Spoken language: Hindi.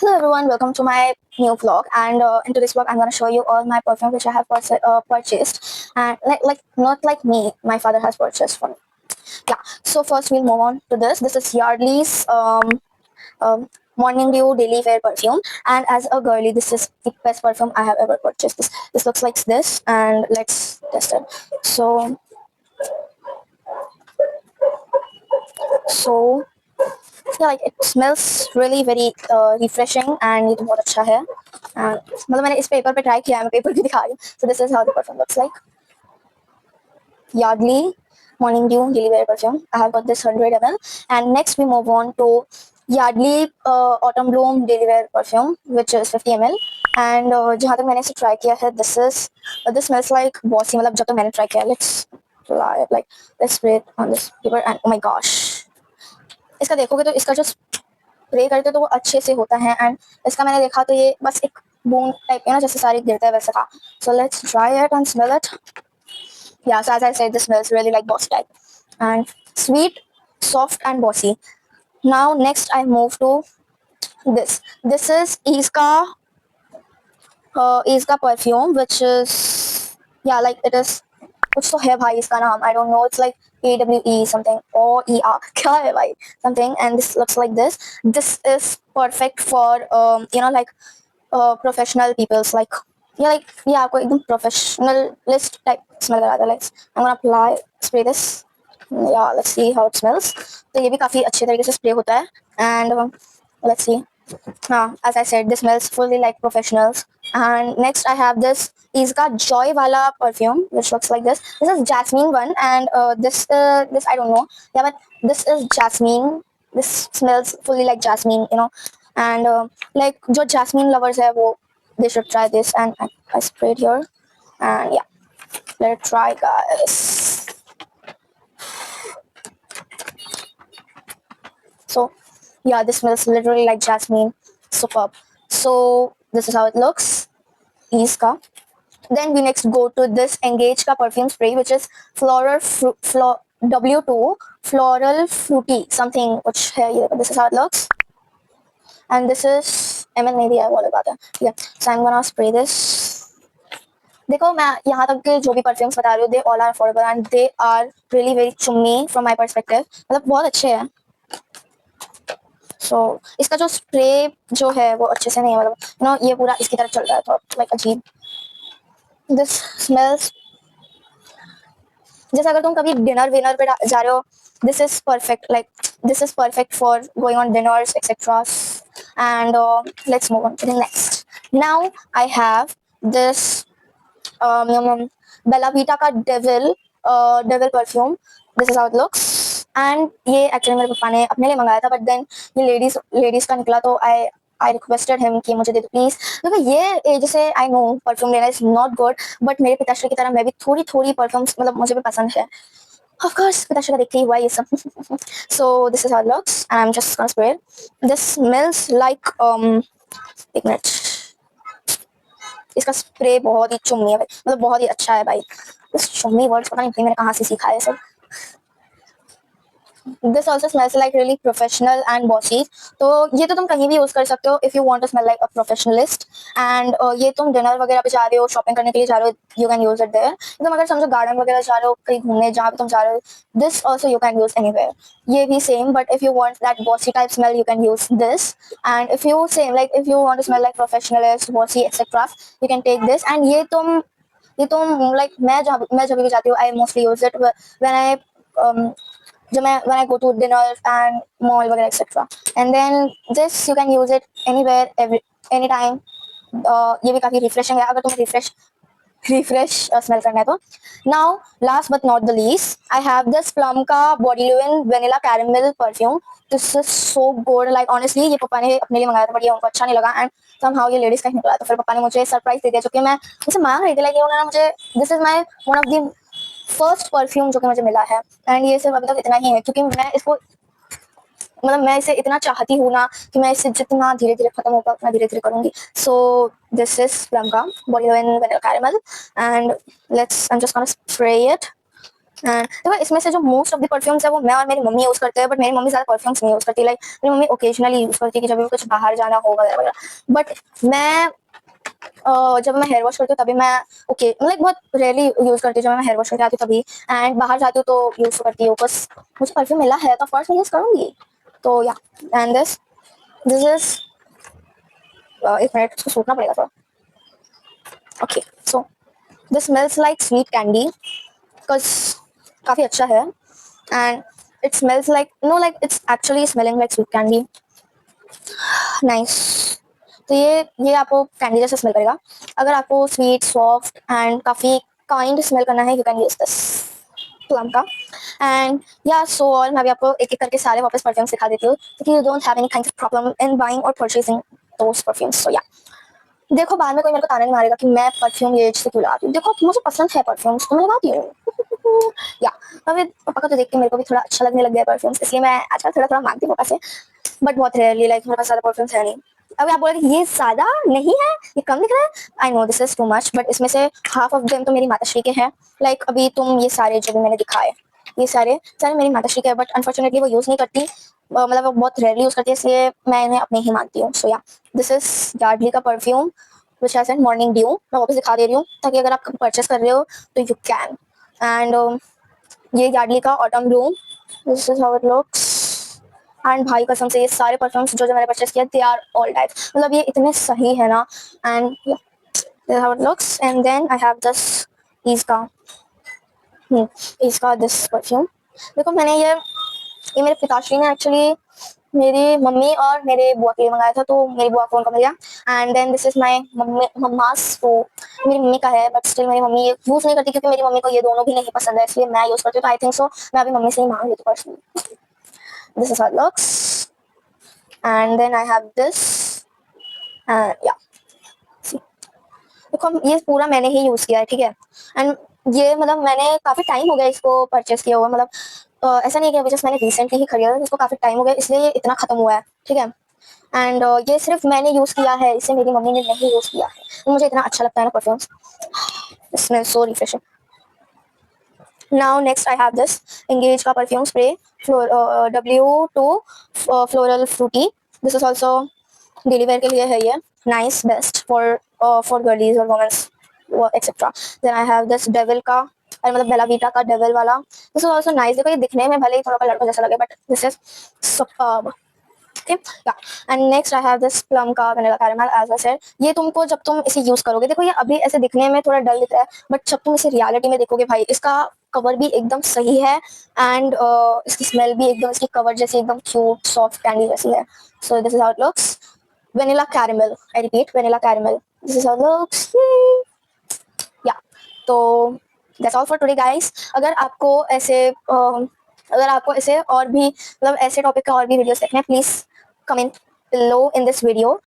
Hello everyone, welcome to my new vlog. And in today's vlog, I'm gonna show you all my perfume which I have purchased, and like not like me, my father has purchased for me. Yeah. So first we'll move on to this. This is Yardley's um, Morning Dew Daily Wear perfume, and as a girly, this is the best perfume I have ever purchased. This looks like this, and let's test it. So yeah, like it smells really very refreshing and ये तो बहुत अच्छा है. And मतलब मैंने इस पेपर पे ट्राई किया है, मैं पेपर भी दिखा रही हूँ. So this is how the perfume looks like. Yardley Morning Dew Daily Wear perfume. I have got this 100 ml. And next we move on to Yardley Autumn Bloom Daily Wear perfume, which is 50 ml. And जहाँ तक मैंने इसे ट्राई किया है, this smells like bossy. मतलब जब तक मैंने ट्राई किया, let's spray it on this paper. And oh my gosh, इसका देखोगे तो इसका जो स्प्रे करते तो वो अच्छे से होता है. एंड इसका मैंने देखा तो ये बस एक बूंद टाइप है ना, जैसे सारी गिरता है वैसा था. So let's try it and smell it. Yeah, so as I said, this smells really like boss type and sweet, soft and bossy. Now next I move to this. This is Iska perfume, which is, yeah, like it is कुछ तो है भाई इसका नाम, I don't know, it's like AWE something or ER क्या है भाई something. And this looks like this. This is perfect for like professional people's, like yeah कोई एकदम professionalist type smell लगा था. Like I'm gonna apply spray this. Yeah, let's see how it smells. तो ये भी काफी अच्छे तरीके से स्प्रे होता है. And let's see. As I said, this smells fully like professionals. And next I have this Iska Joy Wala perfume, which looks like this. This is jasmine one, and this I don't know. Yeah, but this is jasmine. This smells fully like jasmine, you know. And like जो jasmine lovers है वो, they should try this. And I sprayed here, and yeah, let's try, guys. So yeah, this smells literally like jasmine. Superb. So this is how it looks. Iska. Then we next go to this Engage ka perfume spray, which is W2 Floral Fruity something, which है. This is how it looks. And this is ML नहीं दिया है, वो अलग बात है. Yeah. So I'm gonna spray this. देखो मैं यहाँ तक के जो भी परफ्यूम्स बता रही हूँ, they all are affordable and they are really very chummy from my perspective. मतलब बहुत अच्छे हैं. So इसका जो स्प्रे जो है वो अच्छे से नहीं है, मतलब ये पूरा इसकी तरफ चल रहा है, तो like अजीब. This smells जैसे अगर तुम कभी डिनर विनर पे जा रहे हो, this is perfect. Like this is perfect for going on dinners, etc. And let's move on to the next. Now I have this Bella Vita का devil perfume. This is how it looks. And ये एक्चुअली मेरे पापा ने अपने लिए मंगाया था, बट देन ये लेडीज का निकला, तो आई रिक्वेस्टेड हिम कि मुझे दे दो प्लीज. क्योंकि ये जैसे आई नो परफ्यूम लेना इज नॉट गुड, बट मेरे पिताश्री की तरह मैं भी थोड़ी थोड़ी परफ्यूम्स मतलब मुझे भी पसंद है. Of course, पिताश्री का देखते ही हुआ ये सब. So this is how it looks, and I'm just gonna spray it. This smells like एक मिनट. इसका स्प्रे बहुत ही चुम्मी है भाई, मतलब बहुत ही अच्छा है भाई. इस चुम्मी वर्ड पता नहीं मैंने कहाँ से सीखा है सब. This also smells like really professional and bossy. तो ये तो तुम कहीं भी यूज कर सकते हो if you want to smell like a professionalist. And ये तुम डिनर वगैरह पे जा रहे हो, शॉपिंग करने के लिए जा रहे हो, you can use it there. तुम अगर समझो गार्डन वगैरह जा रहे हो, कहीं घूमने जहाँ पे तुम जा रहे हो, this also you can use anywhere. ये भी same, but if you want that bossy type smell, you can use this. And if you want to smell like professionalist, bossy, etc., you can take this. And ये तुम like मैं जब भी जाती हूँ, I mostly use it when I go to dinner and mall वगैरह etc. And then this you can use it anywhere, anytime. ये भी काफी रिफ्रेशिंग है अगर तुम्हें रिफ्रेश स्मेल करना है तो. Now last but not the least, I have this Plum का body lotion vanilla caramel perfume. This is so good. Like honestly ये पापा ने अपने लिए मंगाया था, बट ये उनको अच्छा नहीं लगा, एंड समहाउ ये लेडीज का ही निकला, तो फिर पापा ने मुझे सरप्राइज दे दिया, जो कि मैं मुझे मांग रही थी. लाइक उन्होंने मुझे, this is my one of the first perfume जो कि मुझे मिला है. एंड ये सिर्फ अभी तक इतना ही है, क्योंकि मैं इसको मतलब मैं इसे इतना चाहती हूँ ना कि मैं इसे जितना धीरे धीरे खत्म होगा उतना धीरे धीरे करूंगी. सो दिस इज प्लम का body lotion vanilla caramel, and I am just gonna spray it. And देखो इसमें से जो मोस्ट ऑफ द परफ्यूम्स है वो मैं और मेरी मम्मी यूज़ करते हैं, बट मेरी मम्मी ज़्यादा परफ्यूम्स नहीं यूज़ करती, लाइक मेरी मम्मी ओकेजनली यूज़ करती है कि जब भी कुछ बाहर जाना हो वगैरह वगैरह। बट मैं जब मैं हेयर वॉश करती हूँ तभी मैं ओके लाइक बहुत रेयरली यूज़ करती हूँ, जब मैं हेयर वॉश करके आती हूँ तभी, एंड बाहर जाती हूँ तो यूज़ करती हूँ, बस मुझे परफ्यूम मिला है तो फर्स्ट मैं यूज़ करूँगी। तो या एंड दिस इज एक मिनट इसको सोचना पड़ेगा थोड़ा। Okay so this smells like sweet candy because काफ़ी अच्छा है, and it smells like know like it's actually smelling like sweet candy. Nice. तो ये आपको कैंडी जैसा स्मेल करेगा। अगर आपको स्वीट सॉफ्ट एंड काफ़ी काइंड स्मेल करना है you can use this Plum का। एंड या सो और मैं अभी आपको एक एक करके सारे वापस परफ्यूम्स दिखा देती हूँ क्योंकि you don't have any kind of problem in buying और परचेजिंग दोस परफ्यूम्स। सो या देखो बाद में कोई मेरे को ताना नहीं मारेगा कि मैं परफ्यूम ये से क्यों लगाती हूँ। देखो मुझे पसंद है परफ्यूम्स तो मैं लगाती हूँ। या अभी पापा को तो देख के मेरे को भी थोड़ा अच्छा लगने लग गया परफ्यूम्स, इसलिए मैं आजकल थोड़ा थोड़ा मांगती हूँ पापा से, बट बहुत रेयरली, लाइक मेरे पास ज़्यादा परफ्यूम्स है नहीं। अभी आप बोले ये ज़्यादा नहीं है, ये कम दिख रहा है, I know this is too much, but इसमें से हाफ ऑफ देम तो मेरी माताश्री के हैं। लाइक अभी तुम ये सारे जो भी मैंने दिखाए ये सारे सारे मेरी माताश्री के हैं, बट अनफॉर्चुनेटली वो यूज़ नहीं करती, मतलब वो बहुत रेयरली यूज़ करती है, इसलिए मैं इन्हें अपने ही मानती हूँ। सो या दिस इज यार्डली का perfume which has an morning due. मैं वापस दिखा दे रही हूँ ताकि अगर आप परचेस कर रहे हो तो यू कैन। एंड ये यार्डली का autumn Bloom, this is how it looks. And भाई कसम से ये सारे परफ्यूम्स जो जो मैंने परचेस किया दे आर ऑल टाइप, मतलब ये इतने सही है ना। And this how it looks. And then I have this इसका इसका दिस परफ्यूम। देखो मैंने ये मेरे पिताश्री ने एक्चुअली मेरी मम्मी और मेरे बुआ के लिए मंगाया था, तो मेरी बुआ को उनका मिल गया। And then this is my mamma's, तो मेरी मम्मी का है, बट स्टिल मेरी मम्मी ये यूज़ नहीं करती क्योंकि मेरी मम्मी को ये दोनों भी नहीं पसंद है, इसलिए मैं यूज़ करती हूँ। तो आई थिंक सो मैं अभी मम्मी से ही मांग लेती हूँ personally. This is how it looks. And then I have this या देखो ये पूरा मैंने ही यूज़ किया है, ठीक है। एंड ये मतलब मैंने काफ़ी टाइम हो गया इसको परचेस किया हुआ, मतलब ऐसा नहीं है कि अभी जस्ट मैंने रिसेंटली ही खरीदा था, इसको काफ़ी टाइम हो गया इसलिए ये इतना ख़त्म हुआ है, ठीक है। एंड ये सिर्फ मैंने यूज़ किया है, इसे मेरी मम्मी ने नहीं यूज़ किया है, तो मुझे इतना अच्छा लगता है ना परफ्यूम्स, इसमें so refreshing. Now next I have this Engage का perfume spray W2 floral fruity. This is also daily wear के लिए है ये, नाइस बेस्ट फॉर गर्लीज और womens etcetera. Then I have this Devil का, अरे मतलब बेला वीटा का डेविल वाला। This is also nice. देखो ये दिखने में भले ही थोड़ा लड़का जैसा लगे but this is superb. Okay yeah and next I have this Plum का vanilla caramel. As I said ये तुमको जब तुम इसे यूज करोगे, देखो ये अभी ऐसे दिखने में थोड़ा डल दिख रहा है, बट जब तुम इसे रियलिटी में देखोगे भाई इसका कवर भी एकदम सही है, एंड इसकी स्मेल भी एकदम इसकी कवर जैसी एकदम क्यूट सॉफ्ट कैंडी जैसी है। So this is how it looks. Vanilla caramel, I repeat vanilla caramel, this is how it looks. या तो that's all for today guys. अगर आपको ऐसे और भी मतलब ऐसे टॉपिक का और भी वीडियोस देखने हैं, please comment below in this video